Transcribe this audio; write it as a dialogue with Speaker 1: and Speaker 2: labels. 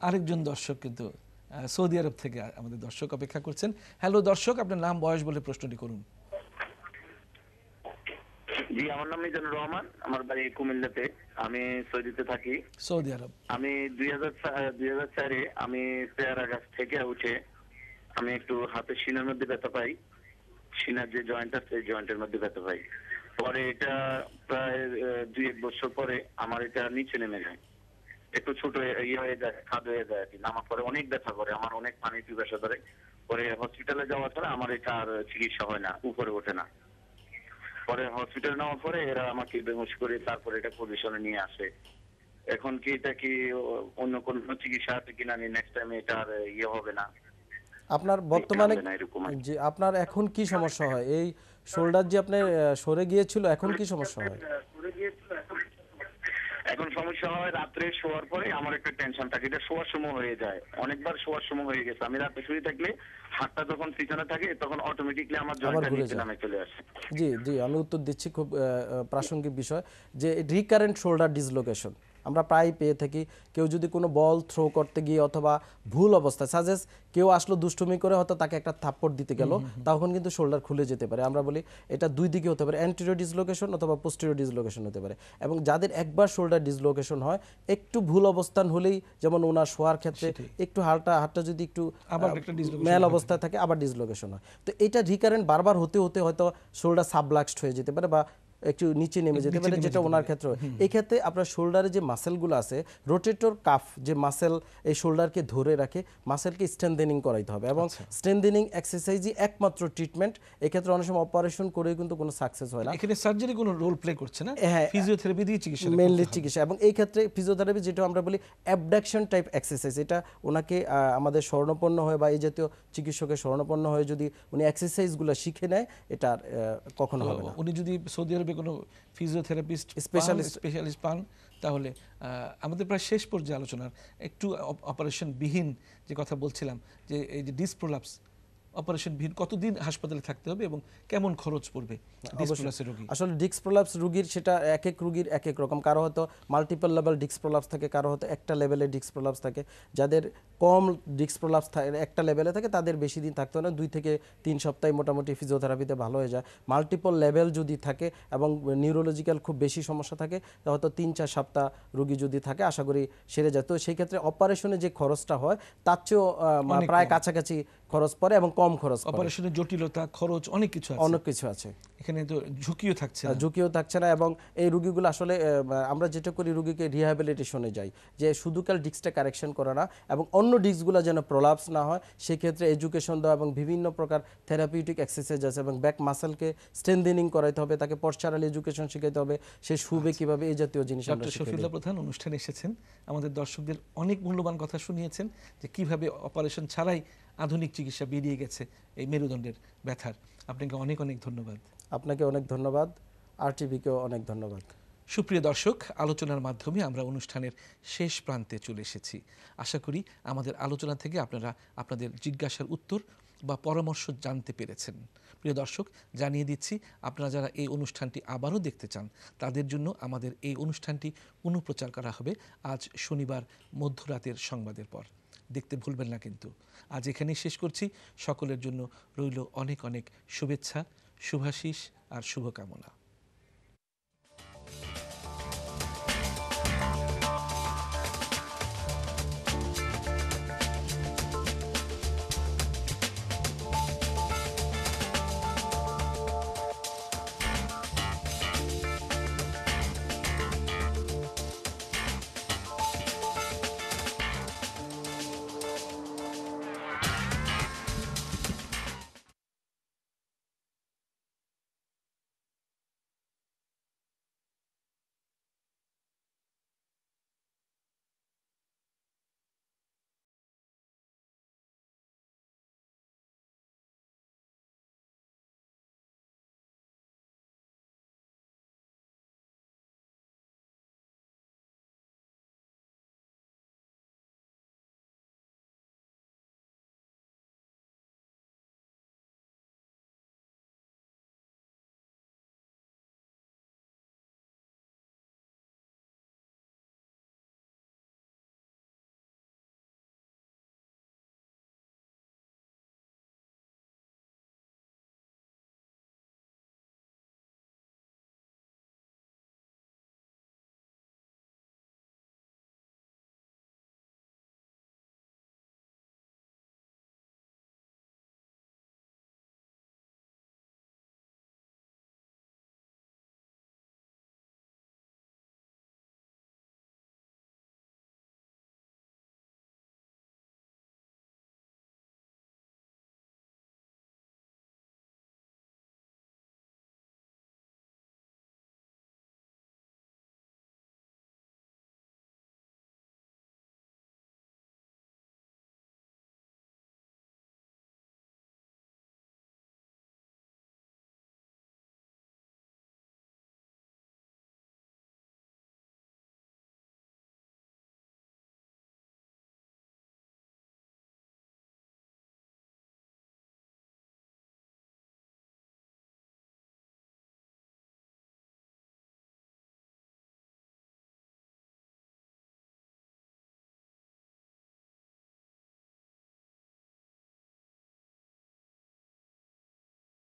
Speaker 1: আরেকজন দর্শক কিন্তু সৌদি আরব থেকে আমাদের দর্শক অপেক্ষা করছেন। হ্যালো দর্শক, আপনার নাম বয়স বলে প্রশ্নটি করুন।
Speaker 2: জি, আমার নাম মিজানুর রহমান, আমার বাড়ি কুমিল্লাতে, আমি সৌদিতে থাকি।
Speaker 1: সৌদি আরব।
Speaker 2: আমি 2004-এ আমি পেয়ারা গাছ থেকে উঠে আমি একটু হাতের সিনার মধ্যে ব্যথা পাই, সিনার যে জয়েন্ট আছে এই জয়েন্টের মধ্যে ব্যথা পাই। পরে এটা প্রায় 2-1 বছর পরে আমার এটা নিচে নেমে যায়, একটু ছোট ইয়ে হয়ে যায়, খাদ হয়ে যায় আর কি। নামার পরে অনেক ব্যথা করে, আমার অনেক পানি পিপাসা ধরে। পরে হসপিটালে যাওয়ার পরে আমার এটা আর চিকিৎসা হয় না, উপরে ওঠে না। পরে হসপিটাল নেওয়ার পরে এরা আমাকে বেহুশ করে তারপরে এটা পজিশনে নিয়ে আসে। এখন কি এটা কি অন্য কোন চিকিৎসা আছে কিনা, নেক্সট টাইম এটা আর ইয়ে হবে না,
Speaker 3: আপনার
Speaker 2: পেইনটা
Speaker 3: বর্তমানে
Speaker 2: হবে না এরকম আর কি।
Speaker 3: যে আপনার এখন কি সমস্যা হয়? এই শোল্ডার যে আপনার সরে গিয়েছিল, এখন কি সমস্যা হয়?
Speaker 2: এখন সমস্যা হয় রাত্রে শোয়ার পরে আমার একটা টেনশন থাকে, এটা শোয়ার সময় হয়ে যায়, অনেকবার শোয়ার সময় হয়ে গেছে। আমি রাতে শুয়ে থাকলে হাতটা যখন পিছনে থাকে তখন অটোমেটিকলি আমার
Speaker 3: আবার
Speaker 2: জয়েন্টটা
Speaker 3: ঘুরে
Speaker 2: নিচে
Speaker 3: যায়।
Speaker 2: নামে চলে আসে।
Speaker 3: জি জি, আমি উত্তর দিচ্ছি। খুব প্রাসঙ্গিক বিষয় যে রিকারেন্ট শোল্ডার ডিসলোকেশন আমরা প্রায় পেয়ে থাকি। কেউ যদি কোনো বল থ্রো করতে গিয়ে অথবা ভুল অবস্থায়, সাজেস কেউ আসলো দুষ্টুমি করে, হয়তো তাকে একটা থাপ্পড় দিতে গেল, তখন কিন্তু শোল্ডার খুলে যেতে পারে। আমরা বলি এটা দুই দিকে হতে পারে, অ্যান্টেরিয়র ডিসলোকেশন অথবা পোস্টেরিয়র ডিসলোকেশন হতে পারে। এবং যাদের একবার শোল্ডার ডিসলোকেশন হয়, একটু ভুল অবস্থান হলেই, যেমন ওনার শোয়ার ক্ষেত্রে একটু হাতটা যদি একটু
Speaker 1: আবার একটা dislocation
Speaker 3: মেল
Speaker 1: হতে
Speaker 3: অবস্থায় থাকে, আবার ডিসলোকেশন হয়। তো এটা রিকারেন্ট বারবার হতে হতে হয়তো শোল্ডার সাবলাক্সড হয়ে যেতে পারে বা একটু নিচে নেমে যেতে পারে, যেটা ওনার ক্ষেত্রে হয়। এই ক্ষেত্রে আপনার শোল্ডারে যে মাসেলগুলো আছে, রোটেটর কাফ যে মাসেল এই শোল্ডারকে ধরে রাখে, মাসেলকে স্ট্রেনথেনিং করাইতে হবে। এবং স্ট্রেনথেনিং এক্সারসাইজই একমাত্র ট্রিটমেন্ট। এক্ষেত্রে অনেক সময় অপারেশন করে কিন্তু কোনো সাকসেস হয় না।
Speaker 1: এখানে সার্জারি কোনো রোল প্লে করছে না,
Speaker 3: হ্যাঁ,
Speaker 1: ফিজিওথেরাপি দিয়ে চিকিৎসা
Speaker 3: মেনলি চিকিৎসা। এবং এই ক্ষেত্রে ফিজিওথেরাপি, যেটা আমরা বলি অ্যাবডাকশন টাইপ এক্সারসাইজ, এটা ওনাকে আমাদের শরণাপন্ন হয়ে বা এই জাতীয় চিকিৎসকের শরণাপন্ন হয়ে যদি উনি এক্সারসাইজগুলো শিখে নেয়, এটা আর কখনো হবে না।
Speaker 1: উনি যদি সৌদি আরবে কোনো ফিজিওথেরাপিস্ট স্পেশালিস্ট পান, তাহলে আমাদের প্রায় শেষ পর্যায়ে আলোচনার একটু অপারেশন বিহীন যে কথা বলছিলাম, যে এই যে ডিসপ্রোলাপস অপারেশন বিহীন কতদিন হাসপাতালে থাকতে হবে এবং কেমন খরচ পড়বে ডিসপ্রোলাপসের রোগী?
Speaker 3: আসলে ডিস্ক প্রলাপস রোগীর, সেটা এক এক রোগীর এক এক রকম। কারো হয়তো মাল্টিপল লেভেল ডিস্ক প্রলাপস থাকে, কারো হয়তো একটা লেভেলে ডিস্ক প্রলাপস থাকে। যাদের কম ডিস্ক প্রলাপস একটা লেভেলে থাকে, তাদের বেশি দিন থাকতে হয় না, 2 থেকে 3 সপ্তাহে মোটামুটি ফিজিওথেরাপিতে ভালো হয়ে যায়। মাল্টিপল লেভেল যদি থাকে এবং নিউরোলজিক্যাল খুব বেশি সমস্যা থাকে, হয়তো 3-4 সপ্তাহ রোগী যদি থাকে, আশা করি সেরে যায়। তো সেই ক্ষেত্রে অপারেশনে যে খরচটা হয়, তার চেয়েও প্রায় কাছাকাছি খরচ পড়ে এবং কম খরচ পড়ে।
Speaker 1: অপারেশনের জটিলতা, খরচ অনেক কিছু আছে,
Speaker 3: অনেক কিছু আছে।
Speaker 1: এখানে তো ঝুঁকিও থাকছে না।
Speaker 3: ঝুঁকিও থাকছে না। এবং এই রোগীগুলো আসলে আমরা যেটা করি, রোগীকে রিহ্যাবিলিটেশনে যাই, যে শুধু কাল ডিস্কটা কারেকশন করা না, এবং অন্য ডিস্কগুলো যেন প্রলাপস না হয়, সেক্ষেত্রে এডুকেশন দেওয়া এবং বিভিন্ন প্রকার থেরাপিউটিক এক্সারসাইজ আছে, এবং ব্যাক মাসেলকে স্ট্রেনথেনিং করাইতে হবে, তাকে পশ্চারাল এডুকেশন শিখাইতে হবে, সে শুবে কিভাবে, এই জাতীয় জিনিস আমরা
Speaker 1: ডক্টর
Speaker 3: শিখিয়ে দিই।
Speaker 1: শফিউল্লাহ প্রধান অনুষ্ঠানে এসেছেন, আমাদের দর্শকদের অনেক মূল্যবান কথা শুনিয়েছেন, যে কিভাবে অপারেশন ছাড়াই আধুনিক চিকিৎসা বেরিয়ে গেছে এই মেরুদণ্ডের ব্যথার। আপনাকে অনেক অনেক ধন্যবাদ।
Speaker 3: আপনাকে অনেক ধন্যবাদ, RTVকেও অনেক ধন্যবাদ।
Speaker 1: সুপ্রিয় দর্শক, আলোচনার মাধ্যমে আমরা অনুষ্ঠানের শেষ প্রান্তে চলে এসেছি। আশা করি আমাদের আলোচনা থেকে আপনারা আপনাদের জিজ্ঞাসার উত্তর বা পরামর্শ জানতে পেরেছেন। প্রিয় দর্শক, জানিয়ে দিচ্ছি, আপনারা যারা এই অনুষ্ঠানটি আবারও দেখতে চান, তাদের জন্য আমাদের এই অনুষ্ঠানটি পুনঃপ্রচার করা হবে আজ শনিবার মধ্যরাতের সংবাদের পর। দেখতে ভুলবেন না কিন্তু। আজ এখানেই শেষ করছি। সকলের জন্য রইল অনেক অনেক শুভেচ্ছা, শুভাশিস আর শুভকামনা।